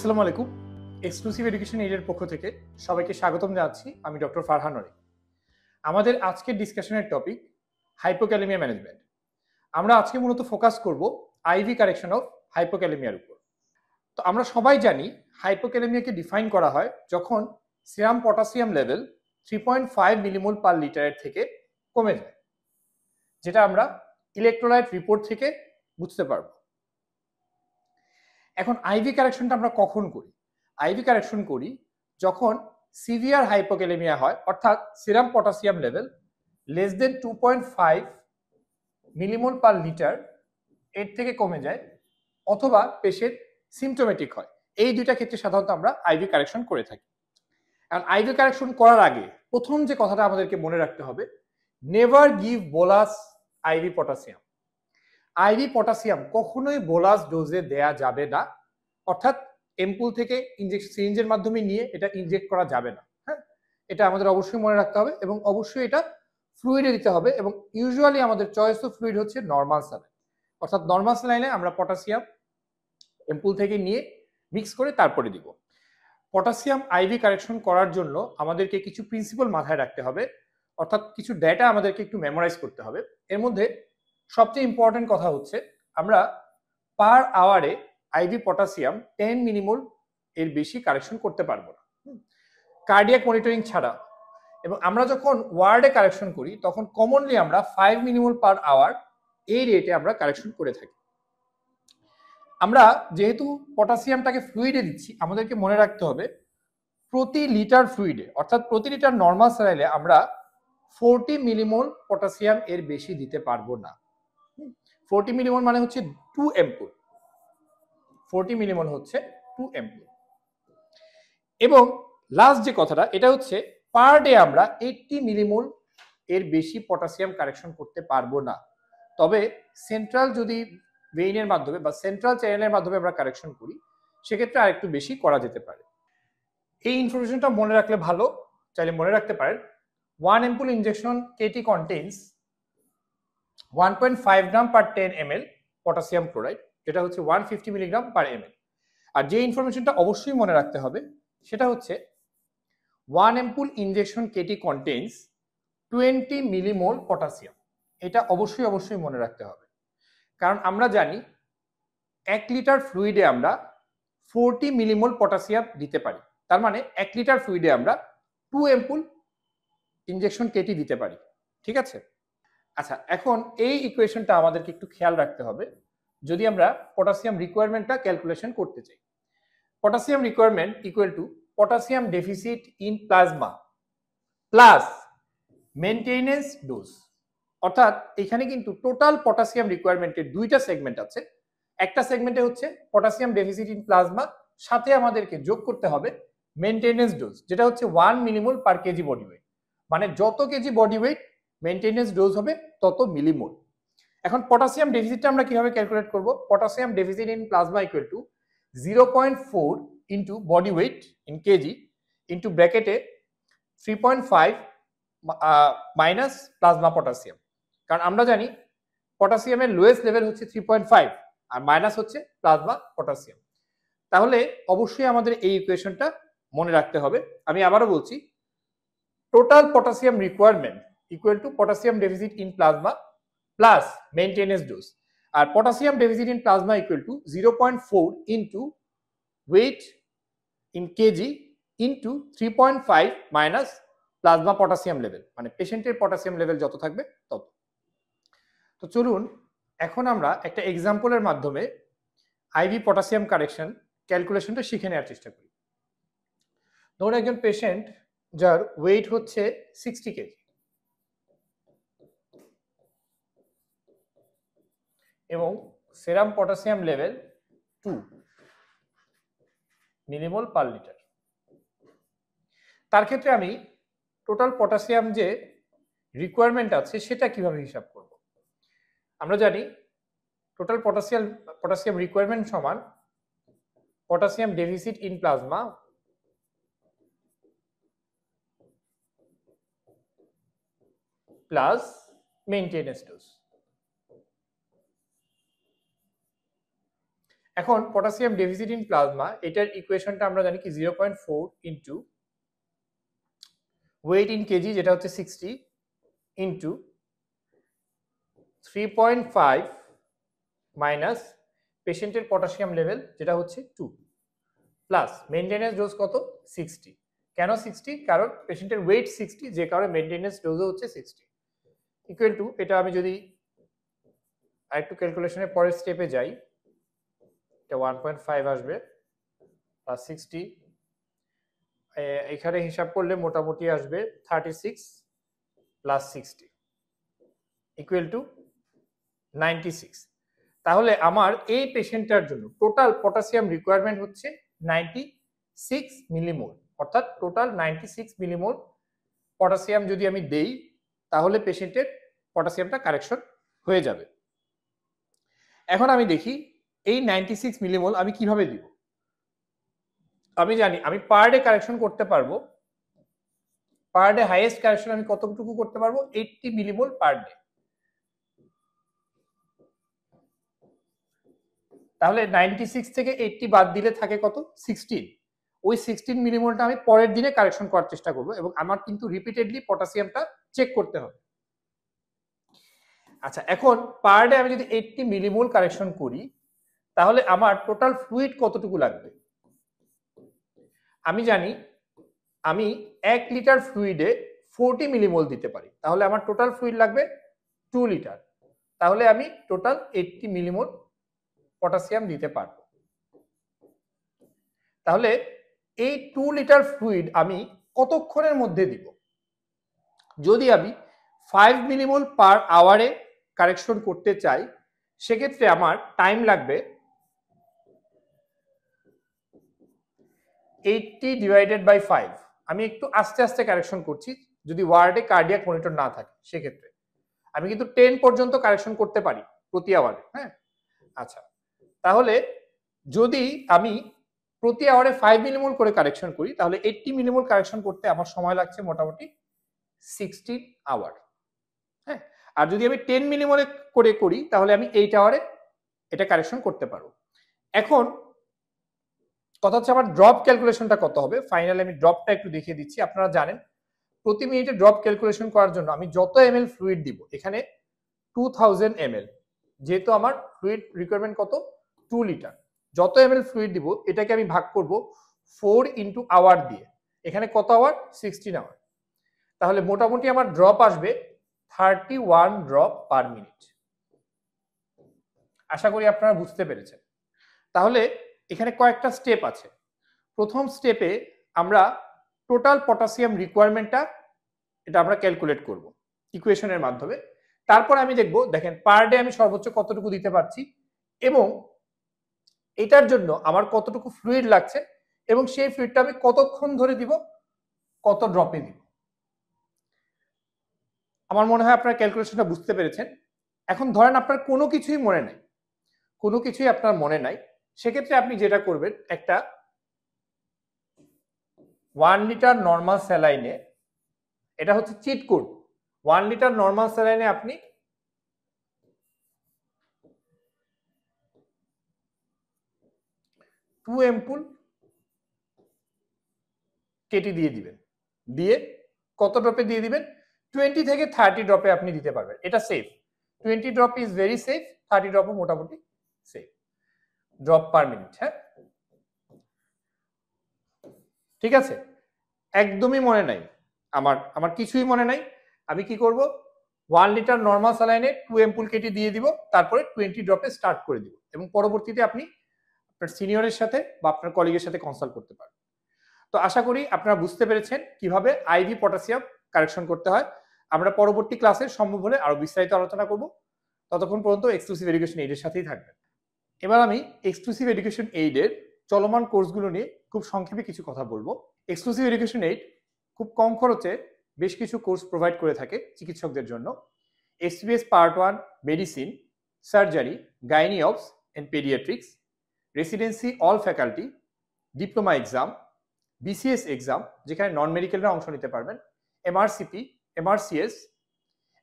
আসসালামু আলাইকুম। Exclusive education এইডের পক্ষ থেকে সবাইকে স্বাগতম জানাচ্ছি। আমি ডক্টর ফারহান অরিক। আমাদের আজকের ডিসকাশনের টপিক হাইপোক্যালেমিয়া ম্যানেজমেন্ট। আমরা আজকে মূলত ফোকাস করব আইভি কারেকশন অফ হাইপোক্যালেমিয়ার উপর। তো আমরা সবাই জানি হাইপোক্যালেমিয়াকে ডিফাইন করা হয় যখন সিরাম পটাশিয়াম লেভেল 3.5 মিলিমোল পার লিটারের থেকে কমে যায়, যেটা আমরা ইলেকট্রোলাইট রিপোর্ট থেকে বুঝতে পারবো। এখন আইভি কারেকশনটা আমরা কখন করি? আইভি কারেকশন করি যখন সিভিয়ার হাইপোক্যালেমিয়া হয়, অর্থাৎ serum potassium level less than 2.5 millimole per litre এর থেকে কমে যায়, অথবা পেশেন্ট সিমটোমেটিক হয়। এই দুইটা ক্ষেত্রে সাধারণত আমরা আইভি কারেকশন করে থাকি। কারণ আইভি কারেকশন করার আগে প্রথম যে কথাটা আমাদেরকে মনে রাখতে হবে, never give bolus IV potassium. IV potassium কখনোই বোলাস ডোজে দেয়া যাবে না, অর্থাৎ এম্পুল থেকে সিরিঞ্জের মাধ্যমে নিয়ে এটা ইনজেক্ট করা যাবে না। হ্যাঁ, এটা আমাদের অবশ্যই মনে রাখতে হবে এবং অবশ্যই এটা ফ্লুইডে দিতে হবে। এবং ইউজুয়ালি আমাদের চয়েস অফ ফ্লুইড হচ্ছে নর্মাল স্যালাইন, অর্থাৎ নর্মাল স্যালাইনে আমরা পটাশিয়াম এম্পুল থেকে নিয়ে মিক্স করে তারপরে দিব। পটাশিয়াম আইভি কারেকশন করার জন্য আমাদেরকে কিছু প্রিন্সিপাল মাথায় রাখতে হবে, অর্থাৎ কিছু ডেটা আমাদেরকে একটু মেমোরাইজ করতে হবে। এর মধ্যে সবচেয়ে ইম্পর্টেন্ট কথা হচ্ছে আমরা পার আওয়ারে আইভি পটাশিয়াম 10 মিলিমোল এর বেশি কারেকশন করতে পারবো না কার্ডিয়াক মনিটরিং ছাড়া। এবং আমরা যখন ওয়ার্ডে কারেকশন করি তখন কমনলি আমরা 5 মিলিমোল পার আওয়ার এই রেটে আমরা কারেকশন করে থাকি। আমরা যেহেতু পটাশিয়ামটাকে ফ্লুইডে দিচ্ছি, আমাদেরকে মনে রাখতে হবে প্রতি লিটার ফ্লুইডে, অর্থাৎ প্রতি লিটার নর্মাল স্যালাইনে আমরা 40 মিলিমোল পটাশিয়াম এর বেশি দিতে পারবো না। 40 মিলিমোল মানে হচ্ছে 2 এম্পুল। 40 মিলিমোল হচ্ছে 2 এম্পুল। এবং লাস্ট যে কথাটা, এটা হচ্ছে পার ডে আমরা 80 মিলিমোল এর বেশি পটাশিয়াম কারেকশন করতে পারবো না। তবে সেন্ট্রাল যদি ভেইনের মাধ্যমে বা সেন্ট্রাল চ্যানেলের মাধ্যমে আমরা কারেকশন করি, সেক্ষেত্রে আরেকটু বেশি করা যেতে পারে। এই ইনফরমেশনটা মনে রাখলে ভালো, চাইলে মনে রাখতে পারেন। 1 এম্পুল ইনজেকশন কেটি কন্টেইনস 1.5 গ্রাম পার 10 ml পটাশিয়াম ক্লোরাইড, যেটা হচ্ছে 150 মিলিগ্রাম পার ml। আর যে ইনফরমেশনটা অবশ্যই মনে রাখতে হবে সেটা হচ্ছে 1 ampoule injection KT contains 20 millimole potassium. এটা অবশ্যই মনে রাখতে হবে, কারণ আমরা জানি 1 লিটার ফ্লুইডে আমরা 40 মিলিমোল পটাশিয়াম দিতে পারি। তার মানে 1 লিটার ফ্লুইডে আমরা 2 এম্পুল ইনজেকশন কেটি দিতে পারি। ঠিক আছে? আচ্ছা, এখন এই ইকুয়েশনটা আমাদেরকে একটু খেয়াল রাখতে হবে যদি আমরা পটাশিয়াম রিকোয়ারমেন্টটা ক্যালকুলেশন করতে চাই। Potassium requirement equal to potassium deficit in plasma plus maintenance dose. অর্থাৎ এখানে কিন্তু টোটাল পটাশিয়াম রিকোয়ারমেন্টের দুইটা সেগমেন্ট আছে। একটা সেগমেন্টে হচ্ছে পটাশিয়াম ডেফিসিট ইন প্লাজমা, সাথে আমাদেরকে যোগ করতে হবে মেইনটেনেন্স ডোজ, যেটা হচ্ছে 1 মিলিমোল পার কেজি বডি ওয়েট। মানে যত KG body weight maintenance dose হবে তত মিলিমোল। এখন পটাশিয়াম ডেফিসিটটা আমরা কিভাবে ক্যালকুলেট করব? Potassium deficit in plasma equal to 0.4 into body weight in KG into ব্র্যাকেটে 3.5 মাইনাস প্লাজমা পটাশিয়াম। কারণ আমরা জানি পটাশিয়ামের লোয়েস্ট লেভেল হচ্ছে 3.5 আর মাইনাস হচ্ছে প্লাজমা পটাশিয়াম। তাহলে অবশ্যই আমাদের এই ইকুয়েশনটা মনে রাখতে হবে। আমি আবারও বলছি, total potassium requirement equal to potassium deficit in plasma plus maintenance dose. আর potassium deficit in plasma equal to 0.4 into weight in KG into 3.5 minus plasma potassium level, মানে পেশেন্টের পটাশিয়াম লেভেল যত থাকবে তত। তো চলুন এখন আমরা একটা এক্সাম্পলের মাধ্যমে আইভি পটাশিয়াম কারেকশন ক্যালকুলেশনটা শিখে নেওয়ার চেষ্টা করি। ধরুন একজন পেশেন্ট যার ওয়েট হচ্ছে 60 কেজি এবং serum potassium level 2 millimole per litre. তার ক্ষেত্রে আমি টোটাল পটাশিয়াম যে রিকোয়ারমেন্ট আছে সেটা কিভাবে হিসাব করব? আমরা জানি টোটাল পটাশিয়াম রিকোয়ারমেন্ট সমান potassium deficit in plasma plus maintenance dose. এখন পটাশিয়াম ডেফিসিট ইন প্লাজমা, এটার ইকুয়েশনটা আমরা জানি কি 0.4 ইন্টু ওয়েট ইন কেজি যেটা হচ্ছে 60 ইন্টু 3.5 মাইনাস পেশেন্টের পটাশিয়াম লেভেল যেটা হচ্ছে 2 প্লাস মেইনটেনেন্স ডোজ কত 60। কেন 60? কারণ পেশেন্টের ওয়েট 60, যে কারণে মেইনটেনেন্স ডোজও হচ্ছে 60 ইকুয়াল টু, এটা আমি যদি আরেকটু ক্যালকুলেশনের পরের স্টেপে যাই, এটা 1.5 আসবে প্লাস 60, এখানে হিসাব করলে মোটামুটি আসবে 36 প্লাস 60 ইকুয়াল টু 96। তাহলে আমার এই পেশেন্টটার জন্য টোটাল পটাশিয়াম রিকোয়ারমেন্ট হচ্ছে 96 মিলিমোল, অর্থাৎ টোটাল 96 মিলিমোল পটাশিয়াম যদি আমি দেই তাহলে পেশেন্টের পটাশিয়ামটা কারেকশন হয়ে যাবে। এখন আমি দেখি এই 96 মিলিমোল আমি কিভাবে দিব। আমি জানি আমি পার ডে কারেকশন করতে পারবো, পার ডে হাইয়েস্ট কারেকশন আমি কতটুকু করতে পারবো 80 মিলিমোল পার ডে। তাহলে 96 থেকে 80 বাদ দিলে থাকে কত 16। ওই 16 মিলিমোলটা আমি পরের দিনে কারেকশন করার চেষ্টা করব এবং আমার কিন্তু রিপিটেডলি পটাশিয়ামটা চেক করতে হবে। আচ্ছা, এখন পার ডে আমি যদি 80 মিলিমোল কারেকশন করি তাহলে আমার টোটাল ফ্লুইড কতটুকু লাগবে। আমি জানি আমি 1 লিটার ফ্লুইডে 40 মিলিমোল দিতে পারি, তাহলে আমার টোটাল ফ্লুইড লাগবে 2 লিটার। তাহলে আমি টোটাল 80 মিলিমোল পটাশিয়াম দিতে পারবো। তাহলে এই 2 লিটার ফ্লুইড আমি কতক্ষণের মধ্যে দিব? যদি আমি 5 মিলিমোল পার আওয়ারে কারেকশন করতে চাই সেক্ষেত্রে আমার টাইম লাগবে 80 ডিভাইডেড বাই 5। আমি একটু আস্তে আস্তে কারেকশন করছি, যদি ওয়ার্ডে কার্ডিয়াক মনিটর না থাকে সেক্ষেত্রে আমি কিন্তু 10 পর্যন্ত কারেকশন করতে পারি প্রতি আওয়ারে। হ্যাঁ, আচ্ছা, তাহলে যদি আমি প্রতি আওয়ারে 5 মিলিমোল করে কারেকশন করি তাহলে 80 মিলিমোল কারেকশন করতে আমার সময় লাগছে মোটামুটি 16 আওয়ার। হ্যাঁ, আর যদি আমি 10 মিলিমোলে করে করি তাহলে আমি 8 আওয়ারে এটা কারেকশন করতে পারবো। এখন কথা হচ্ছে আমার ড্রপ ক্যালকুলেশনটা কত হবে। ফাইনালি আমি ড্রপটা একটু দেখিয়ে দিচ্ছি। আপনারা জানেন প্রতি মিনিটে ড্রপ ক্যালকুলেশন করার জন্য আমি যত এমএল ফ্লুইড দিব, এখানে 2000 এমএল, যেহেতু আমার ফ্লুইড রিকোয়ারমেন্ট কত 2 লিটার, যত এমএল ফ্লুইড দিব এটাকে আমি ভাগ করব 4 ইন্টু আওয়ার দিয়ে। এখানে কত আওয়ার 16 আওয়ার। তাহলে মোটামুটি আমার ড্রপ আসবে 31 ড্রপ পার মিনিট। আশা করি আপনারা বুঝতে পেরেছেন। তাহলে এখানে কয়েকটা স্টেপ আছে। প্রথম স্টেপে আমরা টোটাল পটাশিয়াম রিকোয়ারমেন্টটা এটা আমরা ক্যালকুলেট করব ইকুয়েশনের মাধ্যমে। তারপর আমি দেখব, দেখেন পার ডে আমি সর্বোচ্চ কতটুকু দিতে পারছি এবং এটার জন্য আমার কতটুকু ফ্লুইড লাগছে এবং সেই ফ্লুইডটা আমি কতক্ষণ ধরে দিব, কত ড্রপে দিব। আমার মনে হয় আপনারা ক্যালকুলেশনটা বুঝতে পেরেছেন। এখন ধরেন আপনার কোনো কিছুই মনে নাই, কোনো কিছুই আপনার মনে নাই, সেক্ষেত্রে আপনি যেটা করবেন, একটা 1 লিটার নর্মাল স্যালাইনে, এটা হচ্ছে চিট কোড, 1 লিটার নর্মাল স্যালাইনে আপনি 2 এম্পুল কেটি দিয়ে দিবেন। দিয়ে কত ড্রপে দিয়ে দিবেন? 20 থেকে 30 ড্রপে আপনি দিতে পারবেন। এটা safe. 20 drop is very safe, 30 ড্রপও মোটামুটি সেফ ড্রপ পার মিনিট। হ্যাঁ, ঠিক আছে, একদমই মনে নাই আমার কিছুই মনে নাই। আমি কি করব, 1 লিটার নর্মাল স্যালাইনে 2 এম্পুল কেটি দিয়ে দিব, তারপরে 20 ড্রপে স্টার্ট করে দিব এবং পরবর্তীতে আপনি আপনার সিনিয়রের সাথে বা আপনার কলিগের সাথে কনসাল্ট করতে পারেন। তো আশা করি আপনারা বুঝতে পেরেছেন কিভাবে আইভি পটাশিয়াম কারেকশন করতে হয়। আমরা পরবর্তী ক্লাসে সম্ভব হলে আরো বিস্তারিত আলোচনা করব। ততক্ষণ পর্যন্ত এক্সক্লুসিভ এডুকেশন এইডের সাথেই থাকবেন। এবার আমি এক্সক্লুসিভ এডুকেশন এইডের চলমান কোর্সগুলো নিয়ে খুব সংক্ষেপে কিছু কথা বলবো। এক্সক্লুসিভ এডুকেশন এইড খুব কম খরচে বেশ কিছু কোর্স প্রোভাইড করে থাকে চিকিৎসকদের জন্য। SBS part 1 medicine, surgery, gynae obs and paediatrics, residency all faculty, diploma exam, BCS exam যেখানে নন মেডিকেলরা অংশ নিতে পারবেন, MRCP, MRCS,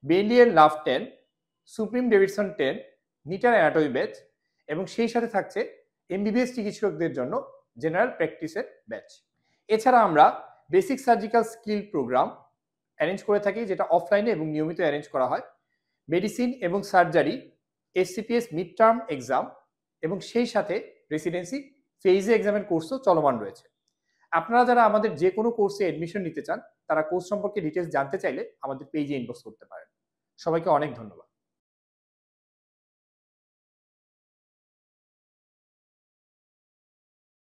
Bailey and Love 10, supreme Davidson 10, Netter anatomy batch এবং সেই সাথে থাকছে এমবিবিএস চিকিৎসকদের জন্য জেনারেল প্র্যাকটিসের ব্যাচ। এছাড়া আমরা basic surgical skill programme arrange করে থাকি, যেটা অফলাইনে এবং নিয়মিত অ্যারেঞ্জ করা হয়। মেডিসিন এবং সার্জারি এসসিপিএস মিড টার্ম এক্সাম এবং সেই সাথে রেসিডেন্সি ফেজে এক্সামের কোর্সও চলমান রয়েছে। আপনারা যারা আমাদের যে কোনো কোর্সে অ্যাডমিশন নিতে চান, তারা কোর্স সম্পর্কে ডিটেলস জানতে চাইলে আমাদের পেজে ইনবক্স করতে পারেন। সবাইকে অনেক ধন্যবাদ।